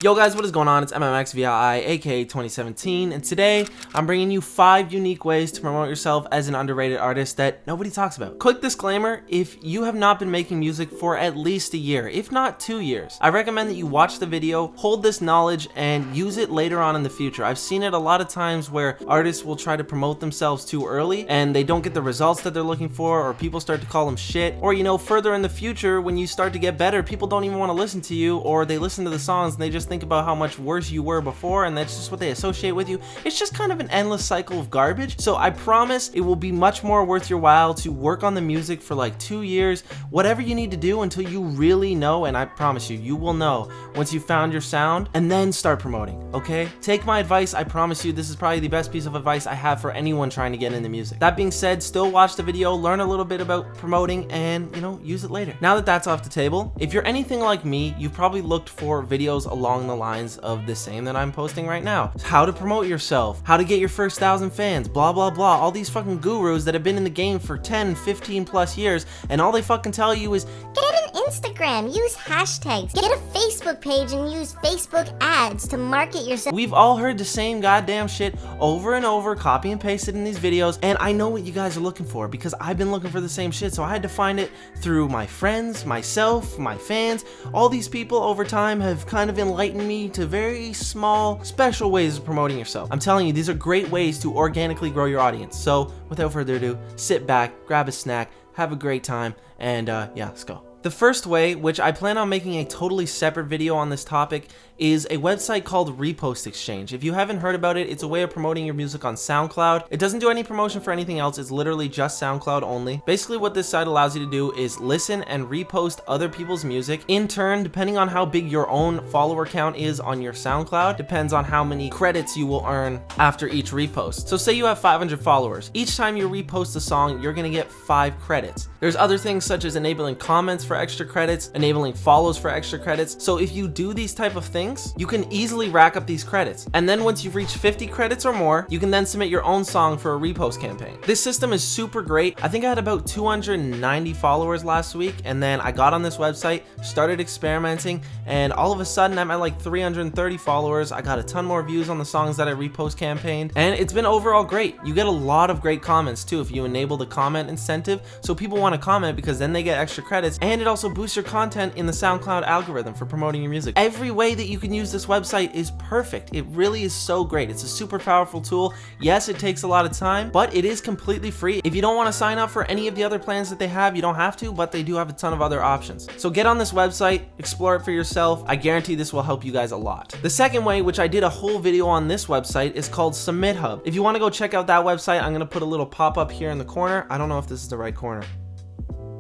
Yo guys, what is going on? It's MMXVI, aka 2017, and today I'm bringing you 5 unique ways to promote yourself as an underrated artist that nobody talks about. Quick disclaimer, if you have not been making music for at least a year, if not 2 years, I recommend that you watch the video, hold this knowledge, and use it later on in the future. I've seen it a lot of times where artists will try to promote themselves too early and they don't get the results that they're looking for, or people start to call them shit, or further in the future when you start to get better, people don't even want to listen to you, or they listen to the songs and they just think about how much worse you were before, and that's just what they associate with you. It's just kind of an endless cycle of garbage. So I promise it will be much more worth your while to work on the music for like 2 years, whatever you need to do until you really know, and I promise you will know once you found your sound, and then start promoting. Okay, take my advice. I promise you this is probably the best piece of advice I have for anyone trying to get into music. That being said, still watch the video, learn a little bit about promoting, and use it later. Now that that's off the table, if you're anything like me, you've probably looked for videos along the lines of the same that I'm posting right now. How to promote yourself, how to get your first 1,000 fans, blah blah blah, all these fucking gurus that have been in the game for 10, 15 plus years, and all they fucking tell you is get an Instagram, use hashtags, get a Facebook page and use Facebook ads to market yourself. We've all heard the same goddamn shit over and over, copy and pasted in these videos, and I know what you guys are looking for because I've been looking for the same shit, so I had to find it through my friends, myself, my fans. All these people over time have kind of enlightened me to very small, special ways of promoting yourself. I'm telling you, these are great ways to organically grow your audience. So without further ado, sit back, grab a snack, have a great time, and yeah, let's go. The first way, which I plan on making a totally separate video on this topic, is a website called Repost Exchange. If you haven't heard about it, it's a way of promoting your music on SoundCloud. It doesn't do any promotion for anything else, it's literally just SoundCloud only. Basically what this site allows you to do is listen and repost other people's music. In turn, depending on how big your own follower count is on your SoundCloud, depends on how many credits you will earn after each repost. So say you have 500 followers. Each time you repost a song, you're gonna get 5 credits. There's other things such as enabling comments for extra credits, enabling follows for extra credits. So if you do these type of things, you can easily rack up these credits. And then once you've reached 50 credits or more, you can then submit your own song for a repost campaign. This system is super great. I think I had about 290 followers last week, and then I got on this website, started experimenting, and all of a sudden I'm at like 330 followers. I got a ton more views on the songs that I repost campaigned, and it's been overall great. You get a lot of great comments too if you enable the comment incentive, so people want to comment because then they get extra credits, and it also boosts your content in the SoundCloud algorithm for promoting your music. Every way that you can use this website is perfect. It really is so great. It's a super powerful tool. Yes, it takes a lot of time, but it is completely free. If you don't want to sign up for any of the other plans that they have, you don't have to, but they do have a ton of other options. So get on this website, explore it for yourself. I guarantee this will help you guys a lot. The second way, which I did a whole video on this website, is called SubmitHub. If you want to go check out that website, I'm going to put a little pop-up here in the corner. I don't know if this is the right corner.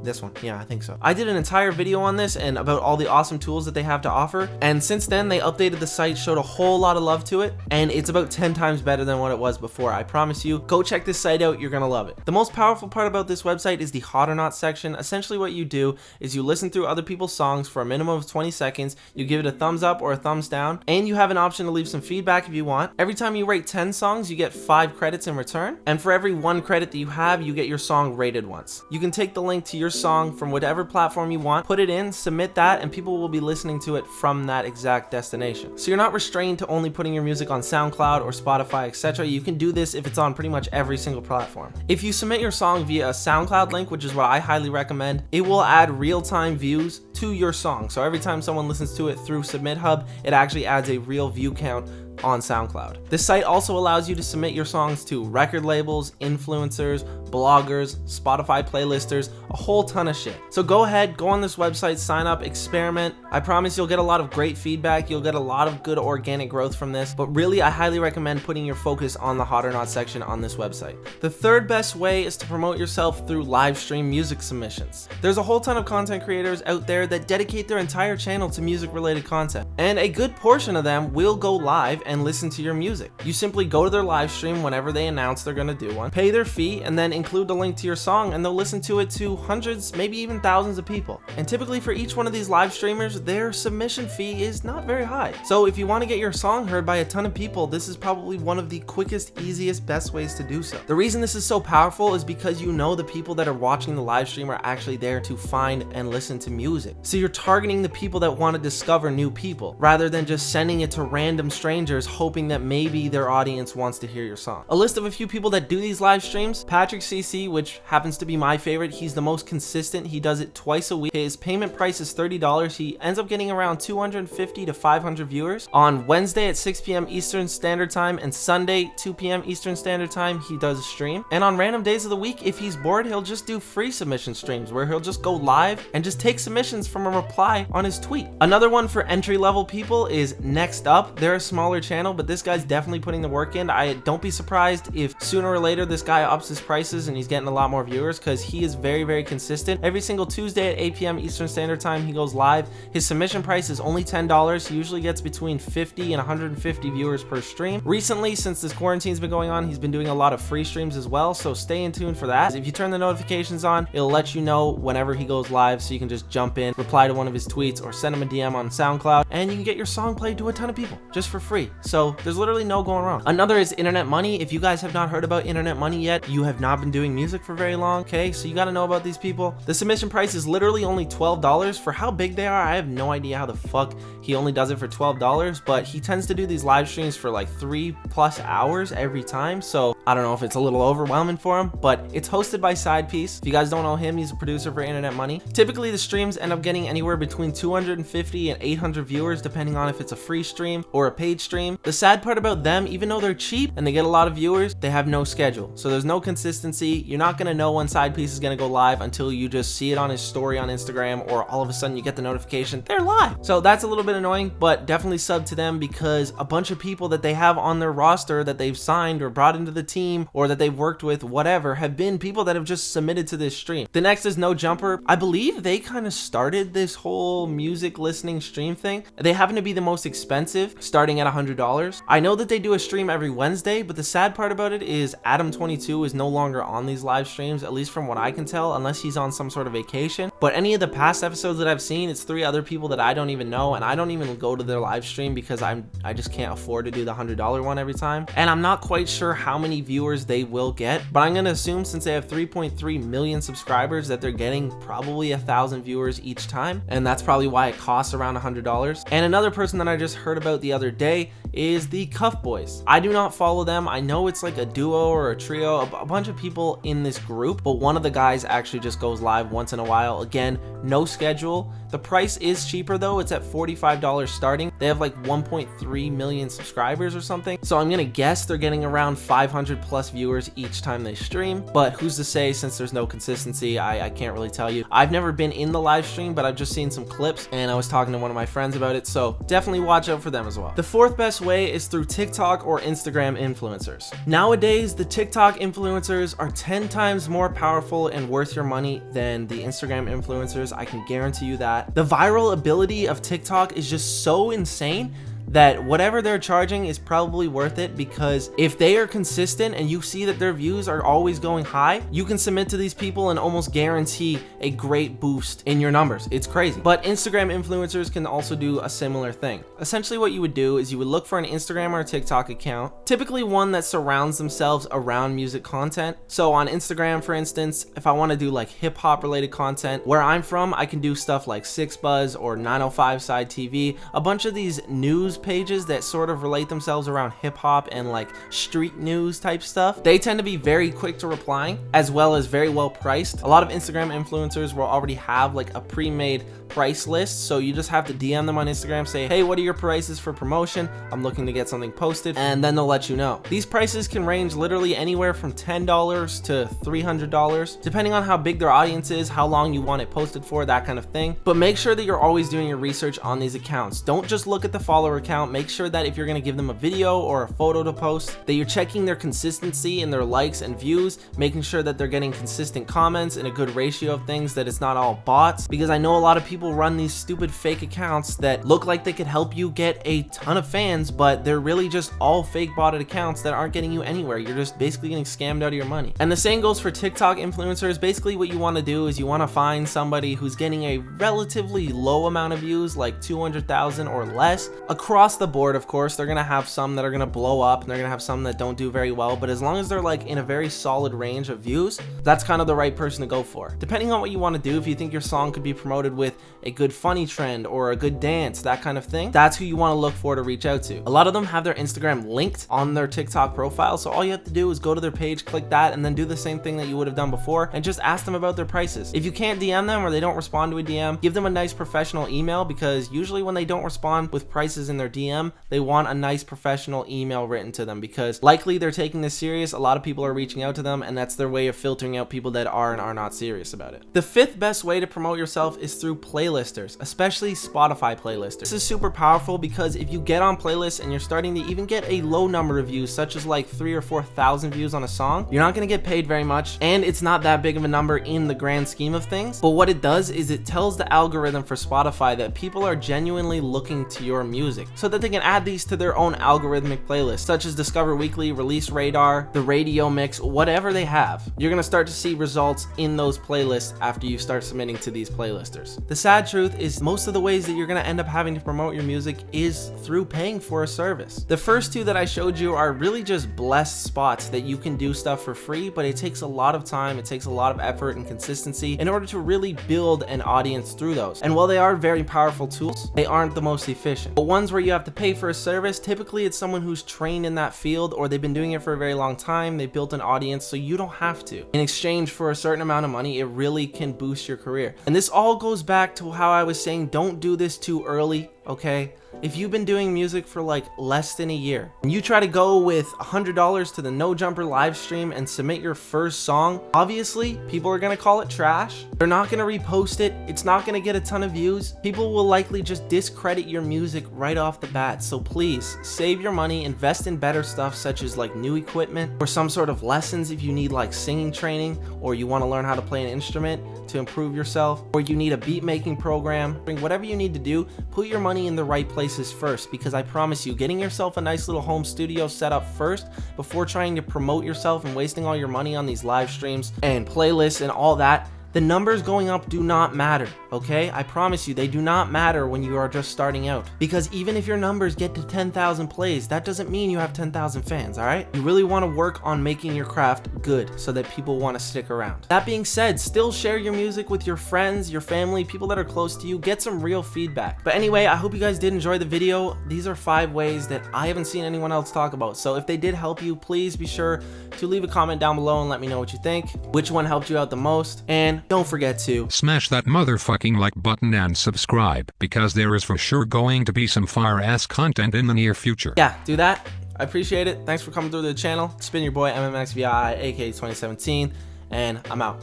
This one, yeah, I think so. I did an entire video on this and about all the awesome tools that they have to offer, and since then they updated the site, showed a whole lot of love to it, and it's about 10 times better than what it was before. I promise you, go check this site out, you're gonna love it. The most powerful part about this website is the Hot or Not section. Essentially what you do is you listen through other people's songs for a minimum of 20 seconds, you give it a thumbs up or a thumbs down, and you have an option to leave some feedback if you want. Every time you rate 10 songs, you get 5 credits in return, and for every 1 credit that you have, you get your song rated once. You can take the link to your song from whatever platform you want, put it in, submit that, and people will be listening to it from that exact destination. So you're not restrained to only putting your music on SoundCloud or Spotify, etc. You can do this if it's on pretty much every single platform. If you submit your song via a SoundCloud link, which is what I highly recommend, it will add real-time views to your song. So every time someone listens to it through SubmitHub, it actually adds a real view count on SoundCloud. This site also allows you to submit your songs to record labels, influencers, bloggers, Spotify playlisters, a whole ton of shit. So go ahead, go on this website, sign up, experiment. I promise you'll get a lot of great feedback, you'll get a lot of good organic growth from this, but really I highly recommend putting your focus on the Hot or Not section on this website. The third best way is to promote yourself through live stream music submissions. There's a whole ton of content creators out there that dedicate their entire channel to music related content, and a good portion of them will go live and listen to your music. You simply go to their live stream whenever they announce they're gonna do one, pay their fee, and then include the link to your song, and they'll listen to it to hundreds, maybe even thousands of people. And typically for each one of these live streamers, their submission fee is not very high. So if you want to get your song heard by a ton of people, this is probably one of the quickest, easiest, best ways to do so. The reason this is so powerful is because you know the people that are watching the live stream are actually there to find and listen to music. So you're targeting the people that want to discover new people, rather than just sending it to random strangers hoping that maybe their audience wants to hear your song. A list of a few people that do these live streams: Patrick CC, which happens to be my favorite. He's the most consistent. He does it twice a week. His payment price is $30. He ends up getting around 250 to 500 viewers. On Wednesday at 6 p.m. Eastern Standard Time and Sunday 2 p.m. Eastern Standard Time, he does a stream. And on random days of the week, if he's bored, he'll just do free submission streams where he'll just go live and just take submissions from a reply on his tweet. Another one for entry-level people is Next Up. They're a smaller channel, but this guy's definitely putting the work in. I don't be surprised if sooner or later this guy ups his prices and he's getting a lot more viewers, because he is very, very consistent. Every single Tuesday at 8 p.m. Eastern Standard Time, he goes live. His submission price is only $10. He usually gets between 50 and 150 viewers per stream. Recently, since this quarantine's been going on, he's been doing a lot of free streams as well, so stay in tune for that. If you turn the notifications on, it'll let you know whenever he goes live, so you can just jump in, reply to one of his tweets, or send him a DM on SoundCloud, and you can get your song played to a ton of people just for free. So there's literally no going wrong. Another is Internet Money. If you guys have not heard about Internet Money yet, you have not been doing music for very long, okay? So you got to know about these people. The submission price is literally only $12. For how big they are, I have no idea how the fuck he only does it for $12, but he tends to do these live streams for like 3+ hours every time. So I don't know if it's a little overwhelming for him, but it's hosted by Sidepiece. If you guys don't know him, he's a producer for Internet Money. Typically the streams end up getting anywhere between 250 and 800 viewers, depending on if it's a free stream or a paid stream. The sad part about them, even though they're cheap and they get a lot of viewers, they have no schedule. So there's no consistency. You're not gonna know when Sidepiece is gonna go live until you just see it on his story on Instagram, or all of a sudden you get the notification they're live. So that's a little bit annoying, but definitely sub to them, because a bunch of people that they have on their roster that they've signed or brought into the team or that they've worked with, whatever, have been people that have just submitted to this stream. The next is No Jumper. I believe they kind of started this whole music listening stream thing. They happen to be the most expensive, starting at $100. I know that they do a stream every Wednesday, but the sad part about it is Adam22 is no longer on these live streams, at least from what I can tell, unless he's on some sort of vacation. But any of the past episodes that I've seen, it's 3 other people that I don't even know, and I don't even go to their live stream because I just can't afford to do the $100 one every time. And I'm not quite sure how many viewers they will get, but I'm gonna assume since they have 3.3 million subscribers that they're getting probably 1,000 viewers each time, and that's probably why it costs around $100. And another person that I just heard about the other day is the Cuff Boys. I do not follow them. I know it's like a duo or a trio, a bunch of people in this group, but one of the guys actually just goes live once in a while. Again, no schedule. The price is cheaper though. It's at $45 starting. They have like 1.3 million subscribers or something. So I'm gonna guess they're getting around 500 plus viewers each time they stream, but who's to say, since there's no consistency, I can't really tell you. I've never been in the live stream, but I've just seen some clips and I was talking to one of my friends about it, so definitely watch out for them as well. The fourth best way is through TikTok or Instagram influencers. Nowadays, the TikTok influencers are 10 times more powerful and worth your money than the Instagram influencers. I can guarantee you that. The viral ability of TikTok is just so insane that whatever they're charging is probably worth it, because if they are consistent and you see that their views are always going high, you can submit to these people and almost guarantee a great boost in your numbers. It's crazy. But Instagram influencers can also do a similar thing. Essentially what you would do is you would look for an Instagram or a TikTok account, typically one that surrounds themselves around music content. So on Instagram, for instance, if I want to do like hip hop related content, where I'm from, I can do stuff like 6Buzz or 905 Side TV, a bunch of these news pages that sort of relate themselves around hip hop and like street news type stuff. They tend to be very quick to replying, as well as very well priced. A lot of Instagram influencers will already have like a pre-made price list, so you just have to DM them on Instagram, say, hey, what are your prices for promotion? I'm looking to get something posted, and then they'll let you know. These prices can range literally anywhere from $10 to $300, depending on how big their audience is, how long you want it posted for, that kind of thing. But make sure that you're always doing your research on these accounts. Don't just look at the follower account, make sure that if you're going to give them a video or a photo to post, that you're checking their consistency in their likes and views, making sure that they're getting consistent comments and a good ratio of things, that it's not all bots, because I know a lot of people run these stupid fake accounts that look like they could help you get a ton of fans, but they're really just all fake botted accounts that aren't getting you anywhere. You're just basically getting scammed out of your money. And the same goes for TikTok influencers. Basically what you want to do is you want to find somebody who's getting a relatively low amount of views, like 200,000 or less across the board. Of course, they're gonna have some that are gonna blow up and they're gonna have some that don't do very well, but as long as they're like in a very solid range of views, that's kind of the right person to go for. Depending on what you want to do, if you think your song could be promoted with a good funny trend or a good dance, that kind of thing, that's who you want to look for to reach out to. A lot of them have their Instagram linked on their TikTok profile, so all you have to do is go to their page, click that, and then do the same thing that you would have done before and just ask them about their prices. If you can't DM them or they don't respond to a DM, give them a nice professional email, because usually when they don't respond with prices in their DM, they want a nice professional email written to them, because likely they're taking this serious. A lot of people are reaching out to them, and that's their way of filtering out people that are and are not serious about it. The fifth best way to promote yourself is through playlisters, especially Spotify playlisters. This is super powerful because if you get on playlists and you're starting to even get a low number of views, such as like 3,000 or 4,000 views on a song, you're not going to get paid very much, and it's not that big of a number in the grand scheme of things. But what it does is it tells the algorithm for Spotify that people are genuinely looking to your music, so that they can add these to their own algorithmic playlists, such as Discover Weekly, Release Radar, the Radio Mix, whatever they have. You're going to start to see results in those playlists after you start submitting to these playlisters. The sad truth is most of the ways that you're going to end up having to promote your music is through paying for a service. The first two that I showed you are really just blessed spots that you can do stuff for free, but it takes a lot of time, it takes a lot of effort and consistency in order to really build an audience through those. And while they are very powerful tools, they aren't the most efficient. But ones where you have to pay for a service, typically it's someone who's trained in that field, or they've been doing it for a very long time, they built an audience, so you don't have to. In exchange for a certain amount of money, it really can boost your career. And this all goes back to how I was saying, don't do this too early, okay? If you've been doing music for like less than a year and you try to go with $100 to the No Jumper live stream and submit your first song, obviously people are gonna call it trash. They're not gonna repost it. It's not gonna get a ton of views. People will likely just discredit your music right off the bat. So please save your money, invest in better stuff such as like new equipment or some sort of lessons if you need like singing training, or you want to learn how to play an instrument to improve yourself, or you need a beat making program. Whatever you need to do, put your money in the right places first, because I promise you, getting yourself a nice little home studio set up first before trying to promote yourself and wasting all your money on these live streams and playlists and all that, the numbers going up do not matter, okay? I promise you, they do not matter when you are just starting out. Because even if your numbers get to 10,000 plays, that doesn't mean you have 10,000 fans, all right? You really want to work on making your craft good so that people want to stick around. That being said, still share your music with your friends, your family, people that are close to you. Get some real feedback. But anyway, I hope you guys did enjoy the video. These are 5 ways that I haven't seen anyone else talk about. So if they did help you, please be sure to leave a comment down below and let me know what you think, which one helped you out the most, and don't forget to smash that motherfucking like button and subscribe, because there is for sure going to be some fire ass content in the near future. Yeah, do that. I appreciate it. Thanks for coming through the channel. It's been your boy MMXVI, aka 2017, and I'm out.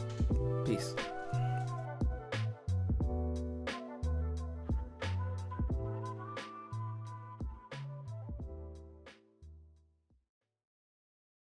Peace.